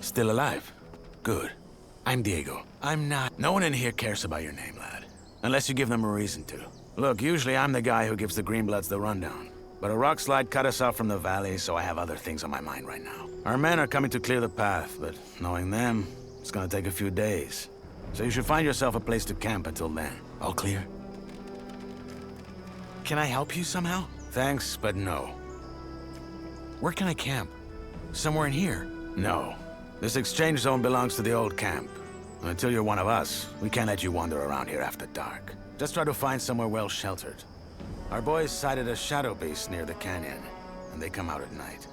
Still alive? Good. I'm Diego. I'm not... No one in here cares about your name, lad. Unless you give them a reason to. Look, usually I'm the guy who gives the Greenbloods the rundown. But a rock slide cut us off from the valley, so I have other things on my mind right now. Our men are coming to clear the path, but knowing them, it's gonna take a few days. So you should find yourself a place to camp until then. All clear? Can I help you somehow? Thanks, but no. Where can I camp? Somewhere in here? No. This exchange zone belongs to the old camp. Until you're one of us, we can't let you wander around here after dark. Just try to find somewhere well sheltered. Our boys sighted a shadow beast near the canyon, and they come out at night.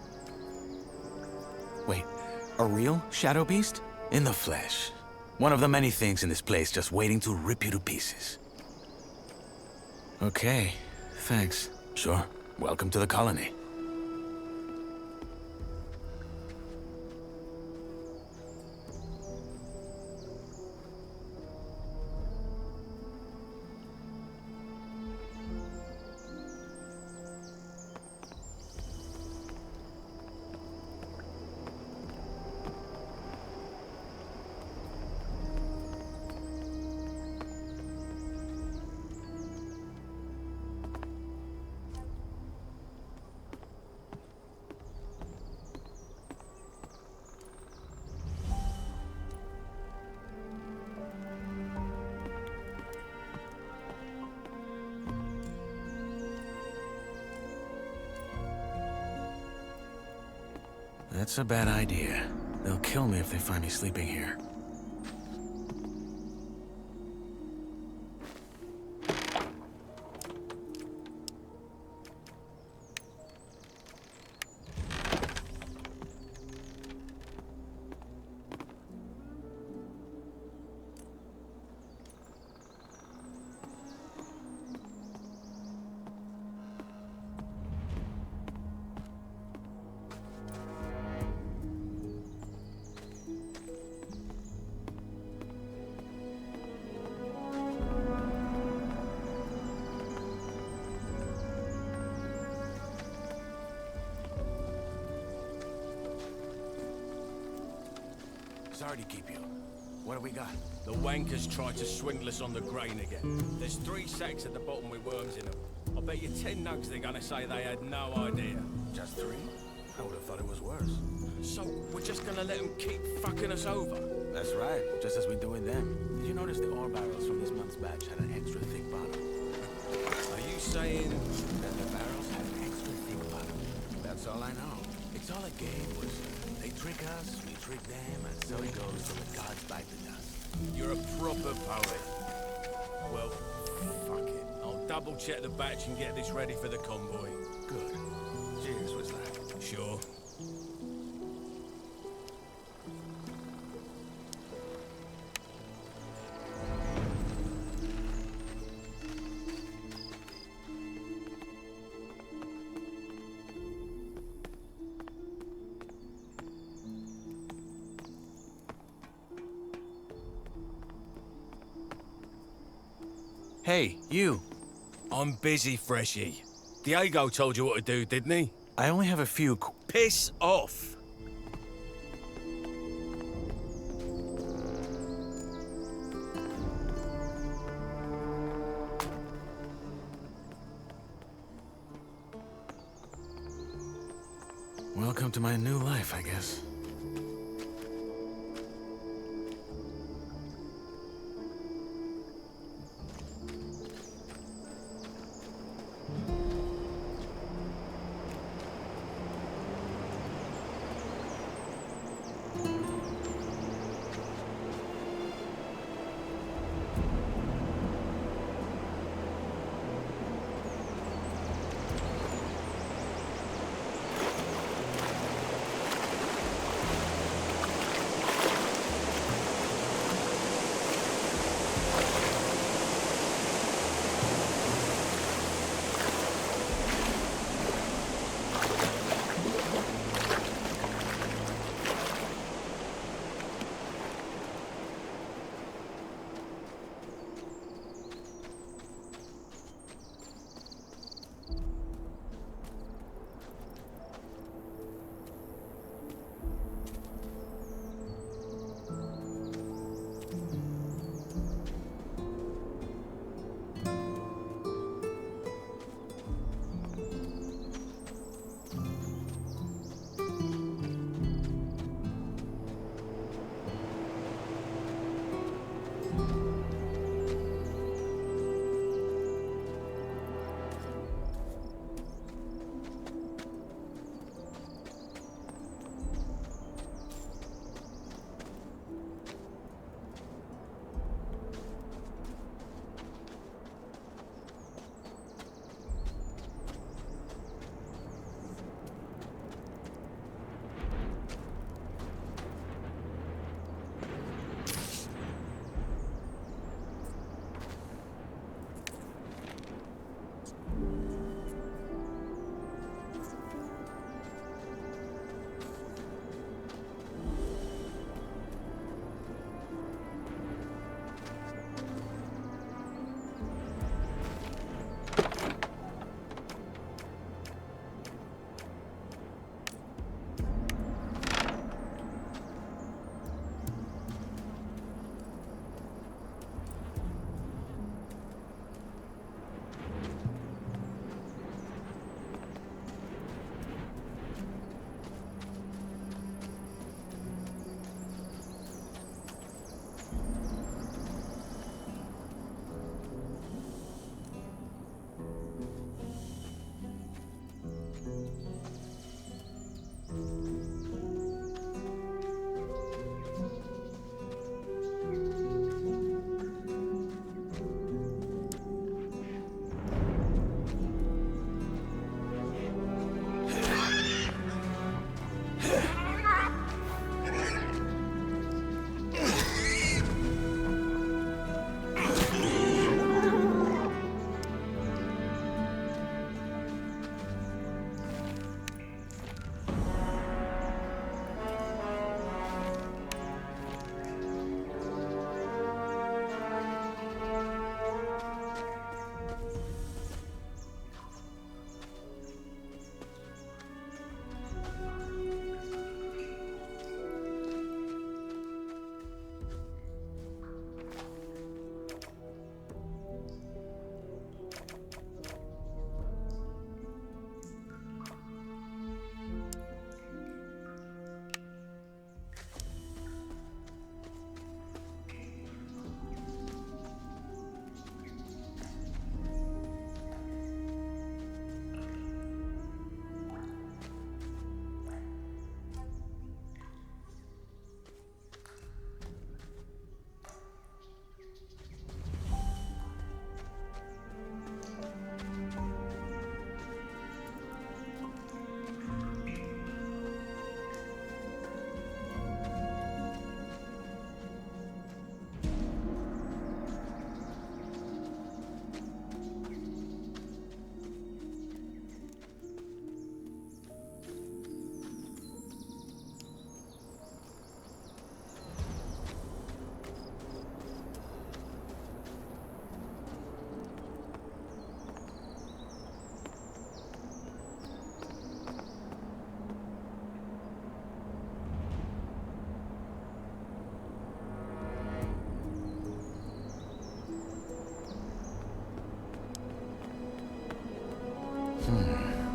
Wait, a real shadow beast? In the flesh. One of the many things in this place just waiting to rip you to pieces. Okay, thanks. Sure. Welcome to the colony. That's a bad idea. They'll kill me if they find me sleeping here. Sorry to keep you. What have we got? The wankers tried to swindle us on the grain again. There's 3 sacks at the bottom with worms in them. I bet you 10 nugs they're gonna say they had no idea. Just 3? I would have thought it was worse. So, we're just gonna let them keep fucking us over? That's right, just as we do with them. Did you notice the ore barrels from this month's batch had an extra thick bottom? Are you saying... that the barrels had an extra thick bottom? That's all I know. It's all a game, Wizard. They trick us, we trick them, and so it goes till the gods bite the dust. You're a proper poet. Well, fuck it. I'll double check the batch and get this ready for the convoy. Good. Cheers, Whistler. Sure. Hey, you. I'm busy, Freshie. Diego told you what to do, didn't he? I only have a few Piss off! Welcome to my new life, I guess.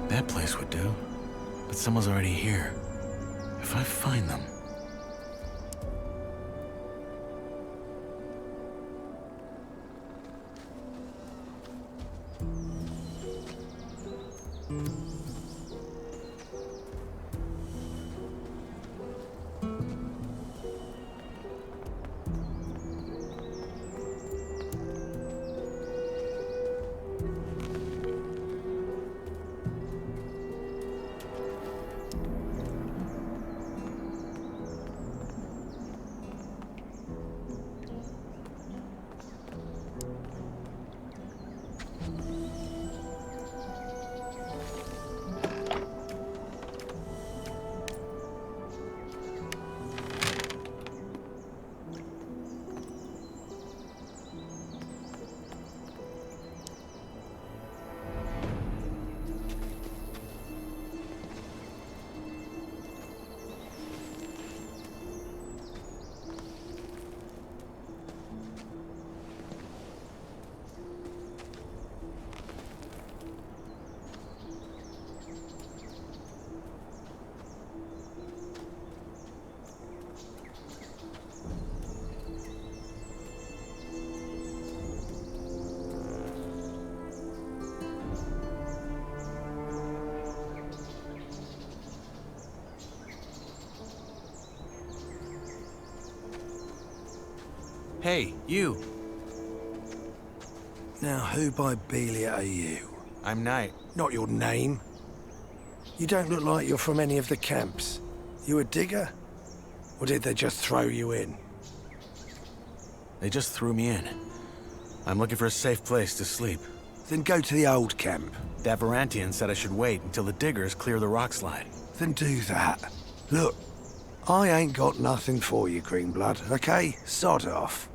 That place would do. But someone's already here. If I find them... Hey, you. Now, who by Belia are you? I'm Knight. Not your name. You don't look like you're from any of the camps. You a digger? Or did they just throw you in? They just threw me in. I'm looking for a safe place to sleep. Then go to the old camp. That Varantian said I should wait until the diggers clear the rock slide. Then do that. Look, I ain't got nothing for you, Greenblood, okay? Sod off.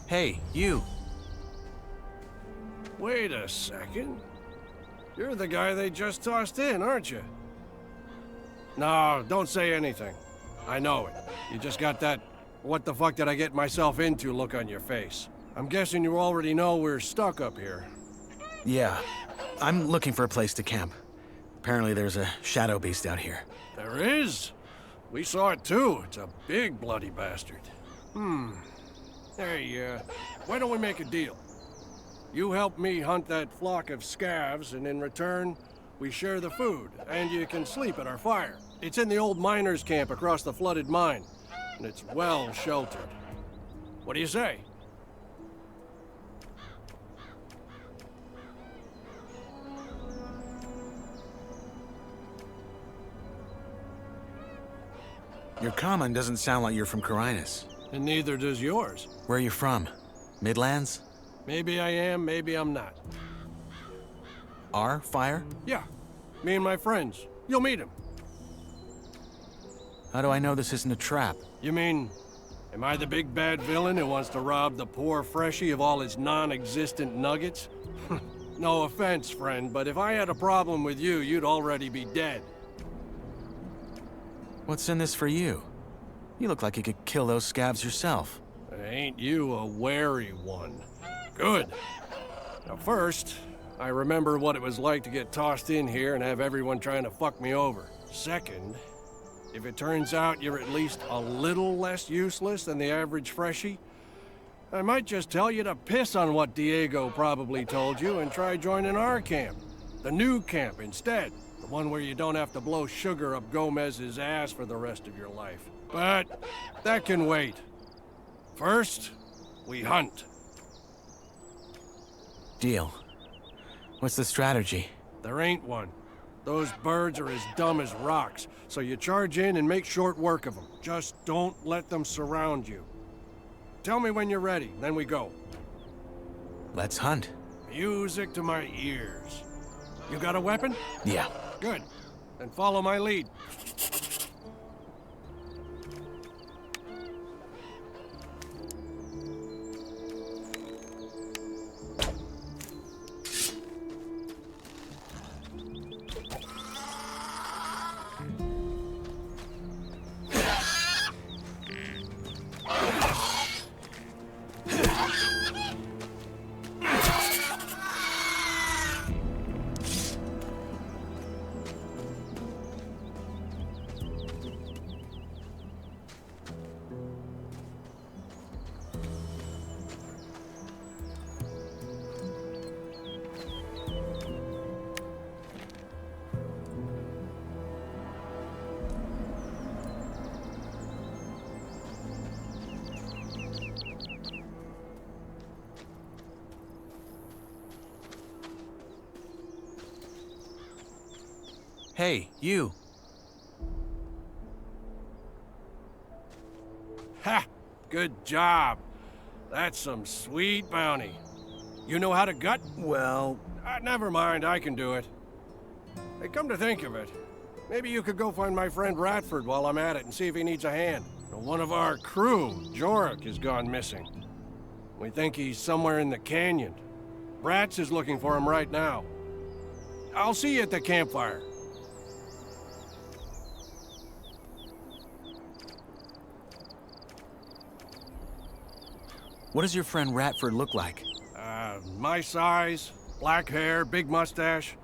Hey, you. Wait a second. You're the guy they just tossed in, aren't you? No, don't say anything. I know it. You just got that "what the fuck did I get myself into" look on your face. I'm guessing you already know we're stuck up here. Yeah. I'm looking for a place to camp. Apparently there's a shadow beast out here. There is? We saw it too. It's a big bloody bastard. Hey, why don't we make a deal? You help me hunt that flock of scavs, and in return, we share the food, and you can sleep at our fire. It's in the old miners' camp across the flooded mine, and it's well sheltered. What do you say? Your common doesn't sound like you're from Carinus. And neither does yours. Where are you from? Midlands? Maybe I am, maybe I'm not. Our fire? Yeah, me and my friends. You'll meet him. How do I know this isn't a trap? You mean, am I the big bad villain who wants to rob the poor freshie of all his non-existent nuggets? No offense, friend, but if I had a problem with you, you'd already be dead. What's in this for you? You look like you could kill those scabs yourself. Ain't you a wary one? Good. Now first, I remember what it was like to get tossed in here and have everyone trying to fuck me over. Second, if it turns out you're at least a little less useless than the average freshie, I might just tell you to piss on what Diego probably told you and try joining our camp. The new camp instead. The one where you don't have to blow sugar up Gomez's ass for the rest of your life. But that can wait. First, we hunt. Deal. What's the strategy? There ain't one. Those birds are as dumb as rocks, so you charge in and make short work of them. Just don't let them surround you. Tell me when you're ready, then we go. Let's hunt. Music to my ears. You got a weapon? Yeah. Good. Then follow my lead. Hey, you. Ha! Good job. That's some sweet bounty. You know how to gut? Well, Never mind, I can do it. Hey, come to think of it, maybe you could go find my friend Ratford while I'm at it and see if he needs a hand. One of our crew, Jorik, has gone missing. We think he's somewhere in the canyon. Rats is looking for him right now. I'll see you at the campfire. What does your friend Ratford look like? My size, black hair, big mustache.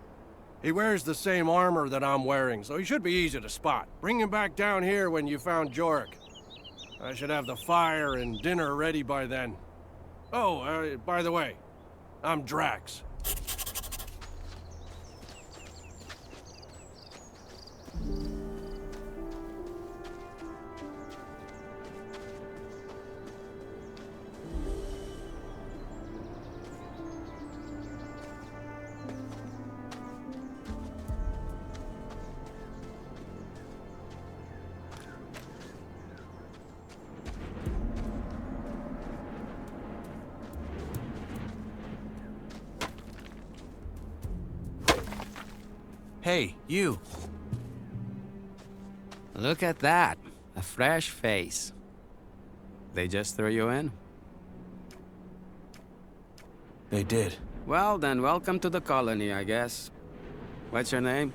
He wears the same armor that I'm wearing, so he should be easy to spot. Bring him back down here when you found Jorik. I should have the fire and dinner ready by then. Oh, by the way, I'm Drax. Hey, you. Look at that. A fresh face. They just threw you in? They did. Well, then welcome to the colony, I guess. What's your name?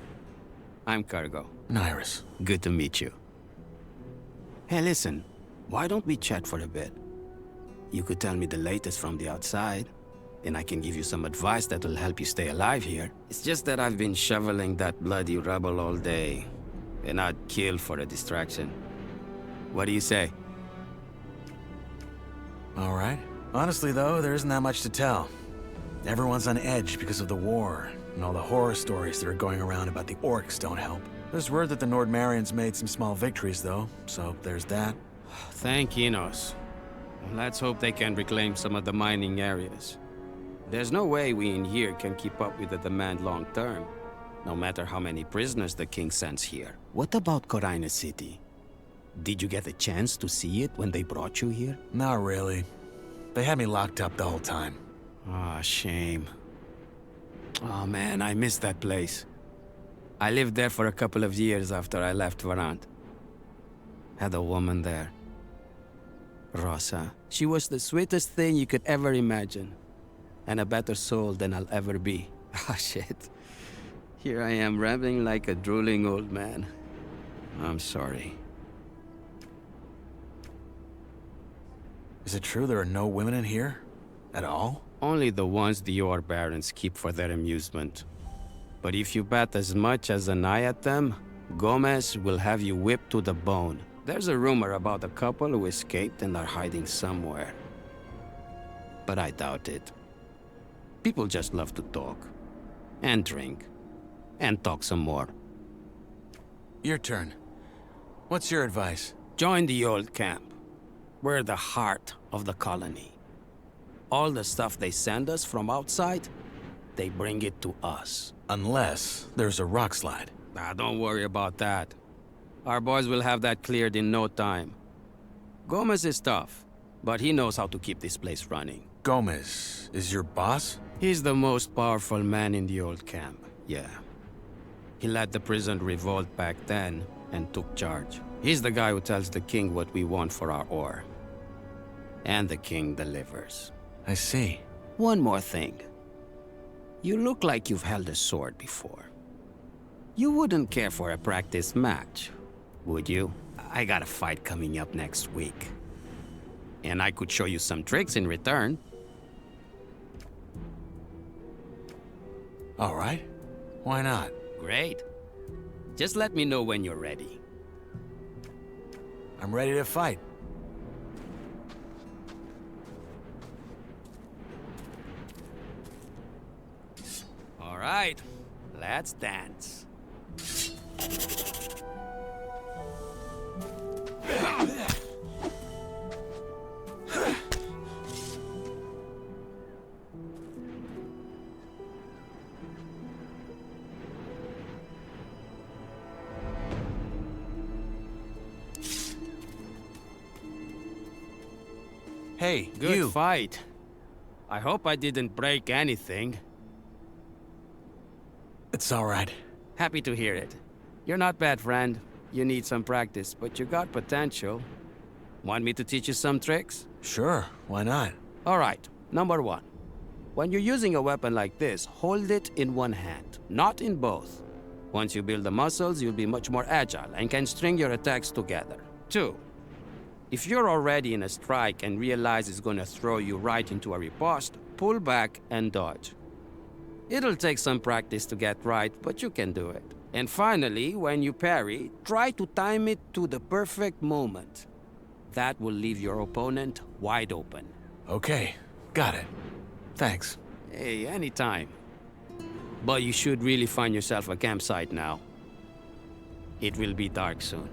I'm Cargo. Nyrus. Good to meet you. Hey, listen. Why don't we chat for a bit? You could tell me the latest from the outside, and I can give you some advice that will help you stay alive here. It's just that I've been shoveling that bloody rubble all day, and I'd kill for a distraction. What do you say? All right. Honestly, though, there isn't that much to tell. Everyone's on edge because of the war, and all the horror stories that are going around about the orcs don't help. There's word that the Nordmarians made some small victories, though, so there's that. Thank Enos. Let's hope they can reclaim some of the mining areas. There's no way we in here can keep up with the demand long term, no matter how many prisoners the king sends here. What about Corina City? Did you get a chance to see it when they brought you here? Not really. They had me locked up the whole time. Ah, shame. Oh man, I miss that place. I lived there for a couple of years after I left Varant. Had a woman there. Rosa. She was the sweetest thing you could ever imagine. And a better soul than I'll ever be. Ah, shit. Here I am rambling like a drooling old man. I'm sorry. Is it true there are no women in here? At all? Only the ones the Yor Barons keep for their amusement. But if you bet as much as an eye at them, Gomez will have you whipped to the bone. There's a rumor about a couple who escaped and are hiding somewhere. But I doubt it. People just love to talk. And drink. And talk some more. Your turn. What's your advice? Join the old camp. We're the heart of the colony. All the stuff they send us from outside, they bring it to us. Unless there's a rock slide. Don't worry about that. Our boys will have that cleared in no time. Gomez is tough, but he knows how to keep this place running. Gomez is your boss? He's the most powerful man in the old camp, yeah. He led the prison revolt back then and took charge. He's the guy who tells the king what we want for our ore. And the king delivers. I see. One more thing. You look like you've held a sword before. You wouldn't care for a practice match, would you? I got a fight coming up next week. And I could show you some tricks in return. All right. Why not? Great. Just let me know when you're ready. I'm ready to fight. All right. Let's dance. Hey, Good you. fight. I hope I didn't break anything. It's all right. Happy to hear it. You're not bad, friend. You need some practice, but you got potential. Want me to teach you some tricks? Sure, why not? All right, number one. When you're using a weapon like this, hold it in one hand, not in both. Once you build the muscles, you'll be much more agile and can string your attacks together. Two, if you're already in a strike and realize it's gonna throw you right into a riposte, pull back and dodge. It'll take some practice to get right, but you can do it. And finally, when you parry, try to time it to the perfect moment. That will leave your opponent wide open. Okay, got it. Thanks. Hey, anytime. But you should really find yourself a campsite now. It will be dark soon.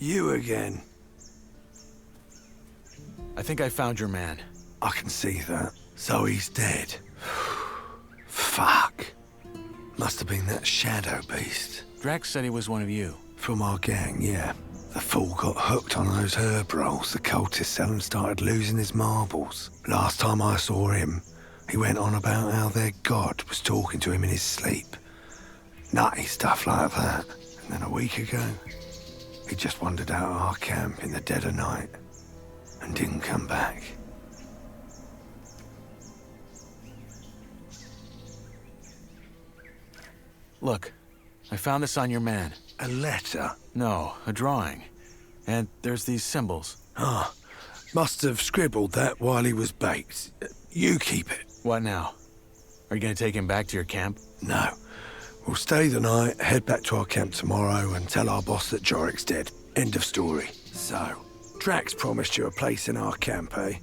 You again. I think I found your man. I can see that. So he's dead. Fuck. Must have been that shadow beast. Drax said he was one of you. From our gang, yeah. The fool got hooked on those herb rolls the cultists sell and started losing his marbles. Last time I saw him, he went on about how their god was talking to him in his sleep. Nutty stuff like that. And then a week ago, he just wandered out of our camp in the dead of night and didn't come back. Look, I found this on your man. A letter? No, a drawing. And there's these symbols. Ah, must have scribbled that while he was baked. You keep it. What now? Are you gonna take him back to your camp? No. We'll stay the night, head back to our camp tomorrow and tell our boss that Jorik's dead. End of story. So, Drax promised you a place in our camp, eh?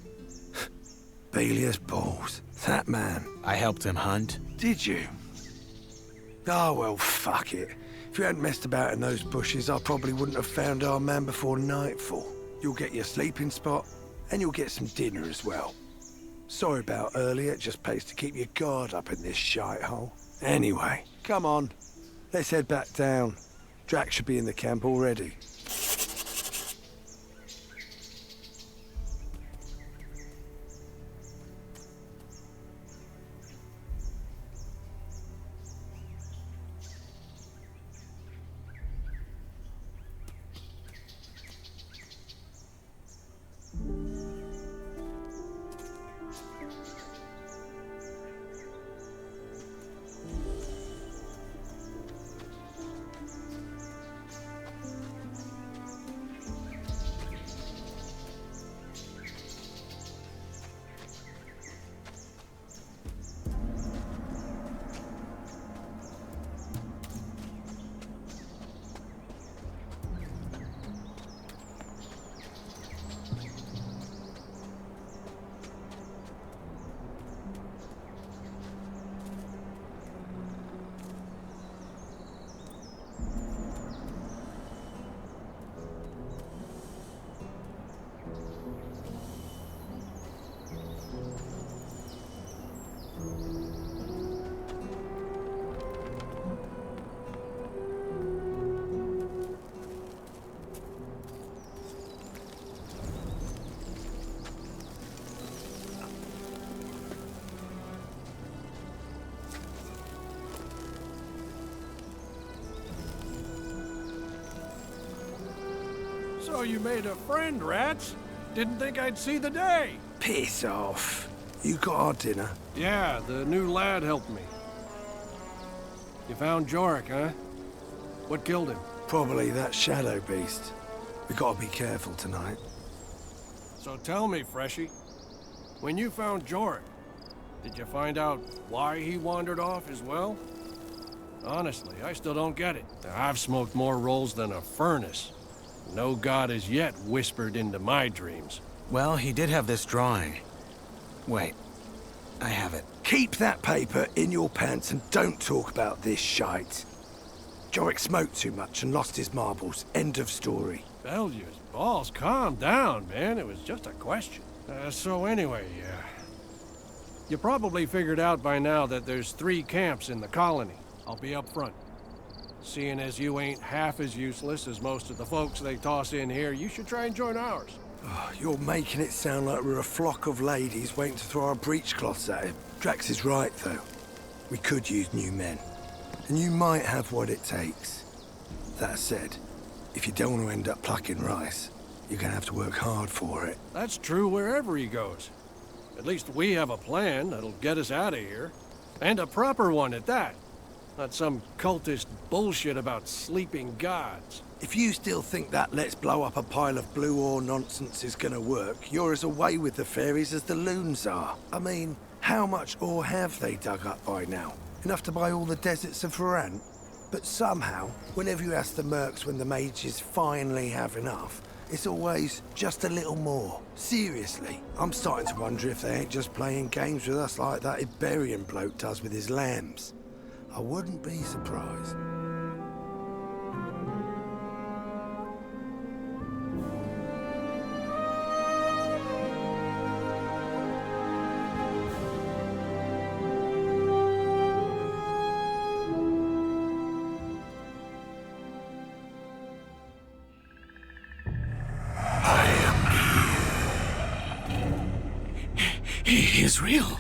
Belia's balls. That man. I helped him hunt. Did you? Oh, well, fuck it. If you hadn't messed about in those bushes, I probably wouldn't have found our man before nightfall. You'll get your sleeping spot, and you'll get some dinner as well. Sorry about earlier, it just pays to keep your guard up in this shithole. Anyway, come on. Let's head back down. Drax should be in the camp already. So you made a friend, Rats? Didn't think I'd see the day. Piss off. You got our dinner? Yeah, the new lad helped me. You found Jorik, huh? What killed him? Probably that shadow beast. We gotta be careful tonight. So tell me, Freshie, when you found Jorik, did you find out why he wandered off as well? Honestly, I still don't get it. I've smoked more rolls than a furnace. No god has yet whispered into my dreams. Well, he did have this drawing. Wait, I have it. Keep that paper in your pants and don't talk about this shite. Jorik smoked too much and lost his marbles. End of story. Belgius, balls, calm down, man. It was just a question. So anyway, you probably figured out by now that there's 3 camps in the colony. I'll be up front. Seeing as you ain't half as useless as most of the folks they toss in here, you should try and join ours. Oh, you're making it sound like we're a flock of ladies waiting to throw our breechcloths at him. Drax is right, though. We could use new men. And you might have what it takes. That said, if you don't want to end up plucking rice, you're gonna have to work hard for it. That's true wherever he goes. At least we have a plan that'll get us out of here. And a proper one at that. Not some cultist bullshit about sleeping gods. If you still think that let's blow up a pile of blue ore nonsense is gonna work, you're as away with the fairies as the loons are. I mean, how much ore have they dug up by now? Enough to buy all the deserts of Varan? But somehow, whenever you ask the mercs when the mages finally have enough, it's always just a little more. Seriously, I'm starting to wonder if they ain't just playing games with us like that Iberian bloke does with his lambs. I wouldn't be surprised. He is real.